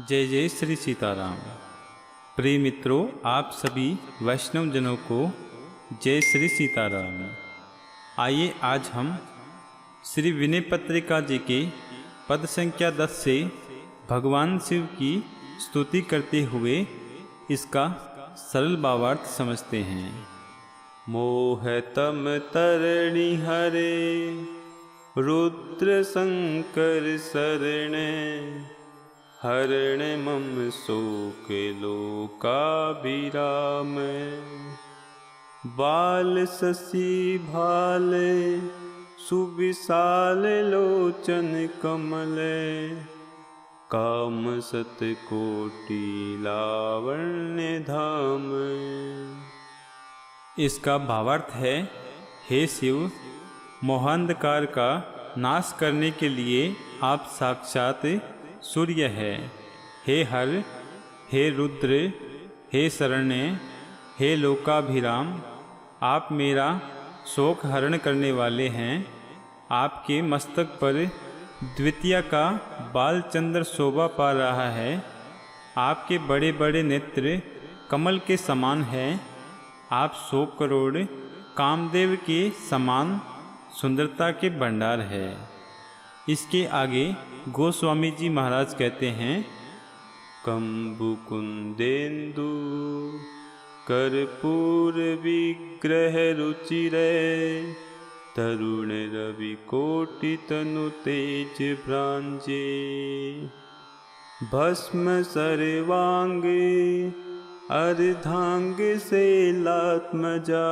जय जय श्री सीताराम। प्रिय मित्रों, आप सभी वैष्णव जनों को जय श्री सीताराम। आइए आज हम श्री विनय पत्रिका जी के पद संख्या 10 से भगवान शिव की स्तुति करते हुए इसका सरल भावार्थ समझते हैं। मोह तम तरणी हरे रुद्र शंकर शरणे हरण मम शोक लोकाभिराम। बाल शशि भाल सुविशाल लोचन कमल काम सत कोटि लावण्य धाम। इसका भावार्थ है, हे शिव, मोहांधकार का नाश करने के लिए आप साक्षात सूर्य है। हे हर, हे रुद्र, हे शरण्य, हे लोकाभिराम, आप मेरा शोक हरण करने वाले हैं। आपके मस्तक पर द्वितीय का बाल चंद्र शोभा पा रहा है। आपके बड़े बड़े नेत्र कमल के समान हैं। आप 100 करोड़ कामदेव के समान सुंदरता के भंडार है। इसके आगे गोस्वामी जी महाराज कहते हैं, कंबुकुंदेन्दु कर्पूर विग्रह रुचिरे तरुण रवि कोटि तनु तेज भ्रांजे भस्म सर्वांगे अर्धांग शैलात्मजा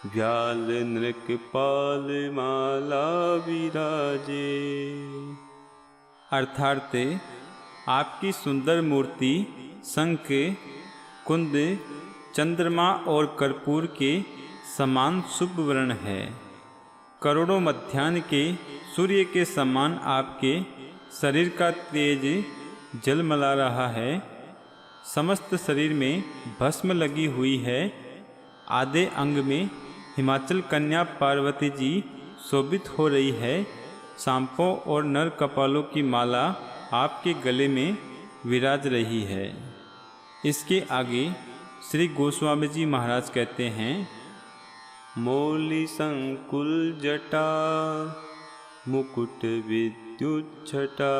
व्याल नृकपाल माला विराजे। अर्थात आपकी सुंदर मूर्ति शंख, कुंद, चंद्रमा और कर्पूर के समान शुभ वर्ण है। करोड़ों मध्याह्न के सूर्य के समान आपके शरीर का तेज जलमला रहा है। समस्त शरीर में भस्म लगी हुई है। आधे अंग में हिमाचल कन्या पार्वती जी शोभित हो रही है। सांपों और नर कपालों की माला आपके गले में विराज रही है। इसके आगे श्री गोस्वामी जी महाराज कहते हैं, मौली संकुल जटा मुकुट विद्युत छटा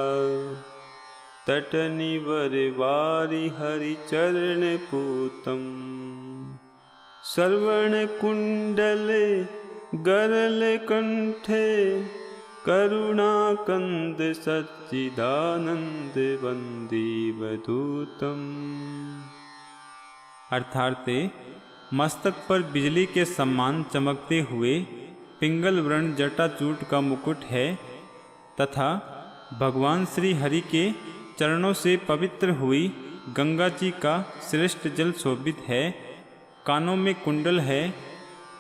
तटनिवर वारी हरि चरण पूतम श्रवण कुंडल गरल कंठे करुणा कंद सच्चिदानंद वंदीवधूतम। अर्थात मस्तक पर बिजली के समान चमकते हुए पिंगल वर्ण जटाचूट का मुकुट है तथा भगवान श्री हरि के चरणों से पवित्र हुई गंगा जी का श्रेष्ठ जल शोभित है। कानों में कुंडल है,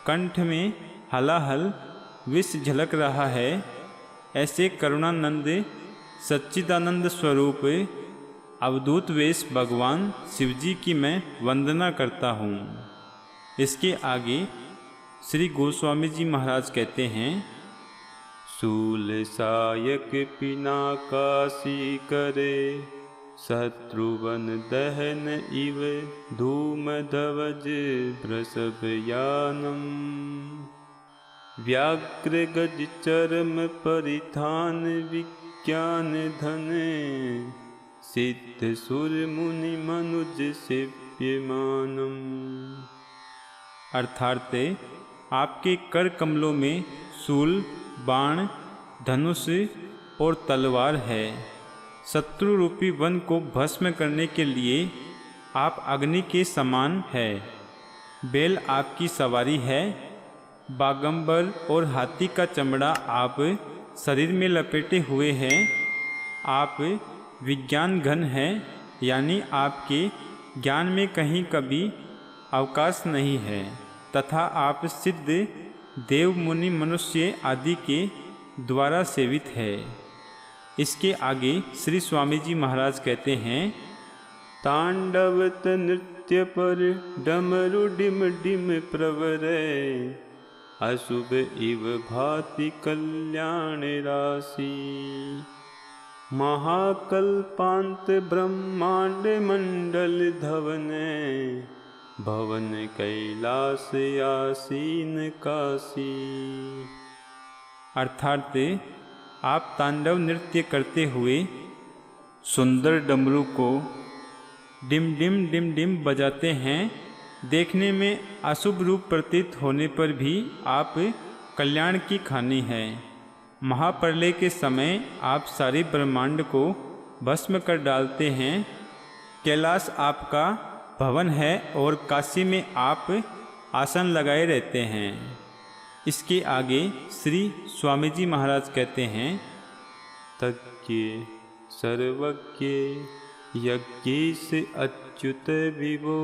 कंठ में हलाहल विष झलक रहा है। ऐसे करुणानंद सच्चिदानंद स्वरूप अवधूत वेश भगवान शिवजी की मैं वंदना करता हूँ। इसके आगे श्री गोस्वामी जी महाराज कहते हैं, शूल सायक पिनाकाशी करे शत्रुवन दहन इव धूम धवज वृषभ यानम व्याघ्र गज चरम परिधान विज्ञान धन सिद्ध सुर मुनि मनुज सेव्यमानम। अर्थात आपके कर कमलों में शूल, बाण, धनुष और तलवार है। शत्रु रूपी वन को भस्म करने के लिए आप अग्नि के समान है। बैल आपकी सवारी है। बागंबर और हाथी का चमड़ा आप शरीर में लपेटे हुए हैं। आप विज्ञान घन हैं, यानी आपके ज्ञान में कहीं कभी अवकाश नहीं है तथा आप सिद्ध देव मुनि मनुष्य आदि के द्वारा सेवित है। इसके आगे श्री स्वामी जी महाराज कहते हैं, तांडवत नृत्य पर डमरु डिम डिम प्रवरे अशुभ इव भाति कल्याण राशि महाकल्पांत ब्रह्मांड मंडल धवने, भवन कैलास आसीन काशी। अर्थात आप तांडव नृत्य करते हुए सुंदर डमरू को डिम डिम डिम डिम बजाते हैं। देखने में अशुभ रूप प्रतीत होने पर भी आप कल्याण की खानी है। महाप्रलय के समय आप सारे ब्रह्मांड को भस्म कर डालते हैं। कैलाश आपका भवन है और काशी में आप आसन लगाए रहते हैं। इसके आगे श्री स्वामी जी महाराज कहते हैं, तज्ञ सर्वज्ञ यज्ञेश अच्युत विभो,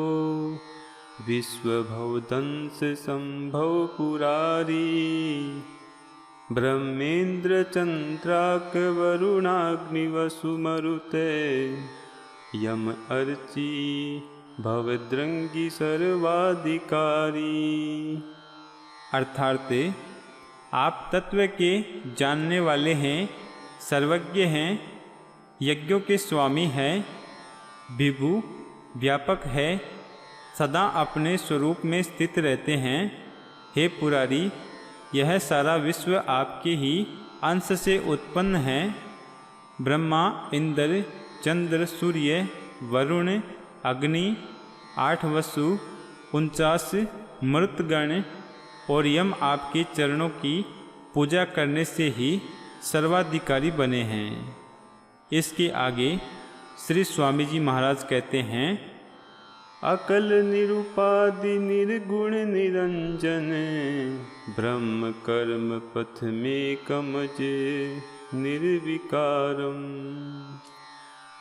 विश्वभवदंश संभव पुरारी, ब्रह्मेन्द्र चंद्राक वरुणाग्नि वसुमरुते, यम अर्ची भवद्रंगी सर्वाधिकारी। अर्थात आप तत्व के जानने वाले हैं, सर्वज्ञ हैं, यज्ञों के स्वामी हैं, विभु व्यापक है, सदा अपने स्वरूप में स्थित रहते हैं। हे पुरारी, यह सारा विश्व आपके ही अंश से उत्पन्न है। ब्रह्मा, इंद्र, चंद्र, सूर्य, वरुण, अग्नि, 8 वसु, 49 मृतगण और यम आपके चरणों की पूजा करने से ही सर्वाधिकारी बने हैं। इसके आगे श्री स्वामी जी महाराज कहते हैं, अकल निरुपाधि निर्गुण निरंजन, ब्रह्म कर्म पथ में कमज निर्विकारम,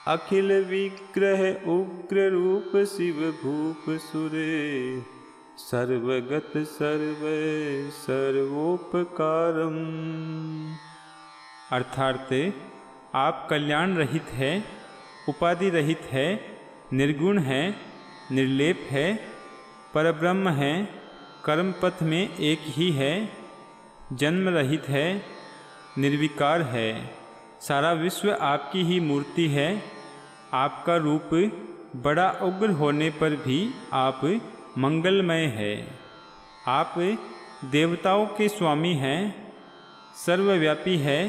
अखिल विग्रह उग्र रूप शिव भूप सुरे, सर्वगत सर्व सर्वोपकारम। अर्थात आप कल्याण रहित है, उपाधि रहित है, निर्गुण है, निर्लेप है, परब्रह्म है, कर्म पथ में एक ही है, जन्म रहित है, निर्विकार है। सारा विश्व आपकी ही मूर्ति है। आपका रूप बड़ा उग्र होने पर भी आप मंगलमय है। आप देवताओं के स्वामी हैं, सर्वव्यापी है,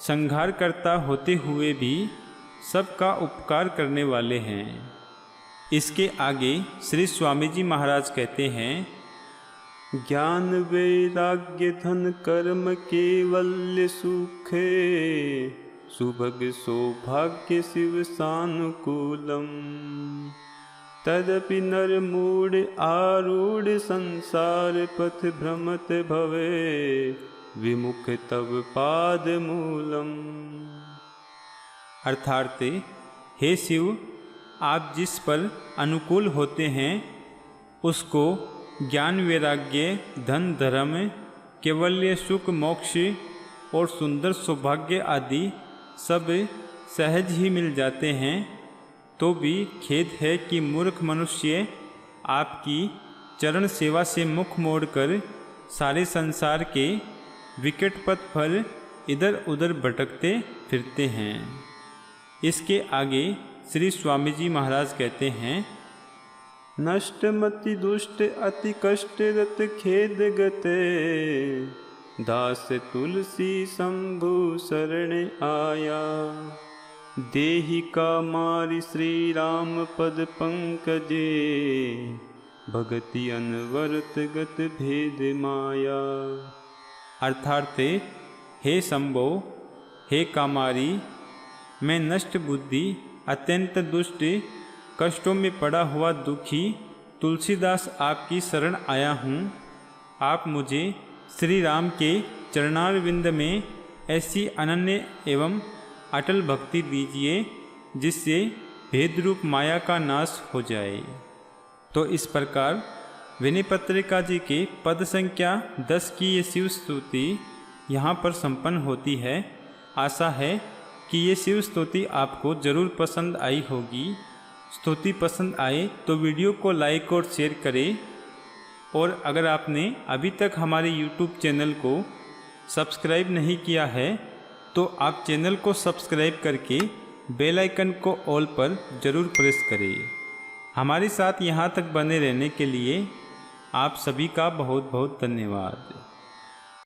संहार करता होते हुए भी सबका उपकार करने वाले हैं। इसके आगे श्री स्वामी जी महाराज कहते हैं, ज्ञान वैराग्य धन कर्म केवल्य सुखे, सुभग सौभाग्य शिव सानुकूलम, तदपि नर मूढ़ आरूढ़ संसार पथ भ्रमत भवे, विमुख तब पाद मूलम। अर्थात हे शिव, आप जिस पर अनुकूल होते हैं उसको ज्ञान वैराग्य धन धर्म केवल्य सुख मोक्ष और सुंदर सौभाग्य आदि सब सहज ही मिल जाते हैं। तो भी खेद है कि मूर्ख मनुष्य आपकी चरण सेवा से मुख मोड़कर सारे संसार के विकट पथ पर इधर उधर भटकते फिरते हैं। इसके आगे श्री स्वामी जी महाराज कहते हैं, नष्ट मति दुष्ट अति कष्ट रत खेद गते, दास तुलसी शंभु शरण आया, देहि का मारि श्री राम पद पंकजे, भगति अनवरत गत भेद माया। अर्थात हे शंभो, हे कामारी, मैं नष्ट बुद्धि अत्यंत दुष्ट कष्टों में पड़ा हुआ दुखी तुलसीदास आपकी शरण आया हूँ। आप मुझे श्री राम के चरणारविंद में ऐसी अनन्य एवं अटल भक्ति दीजिए जिससे भेदरूप माया का नाश हो जाए। तो इस प्रकार विनय पत्रिका जी के पद संख्या 10 की ये शिव स्तुति यहाँ पर संपन्न होती है। आशा है कि ये शिव स्तुति आपको ज़रूर पसंद आई होगी। स्तुति पसंद आए तो वीडियो को लाइक और शेयर करें, और अगर आपने अभी तक हमारे YouTube चैनल को सब्सक्राइब नहीं किया है तो आप चैनल को सब्सक्राइब करके बेल आइकन को ऑल पर ज़रूर प्रेस करें। हमारे साथ यहाँ तक बने रहने के लिए आप सभी का बहुत बहुत धन्यवाद।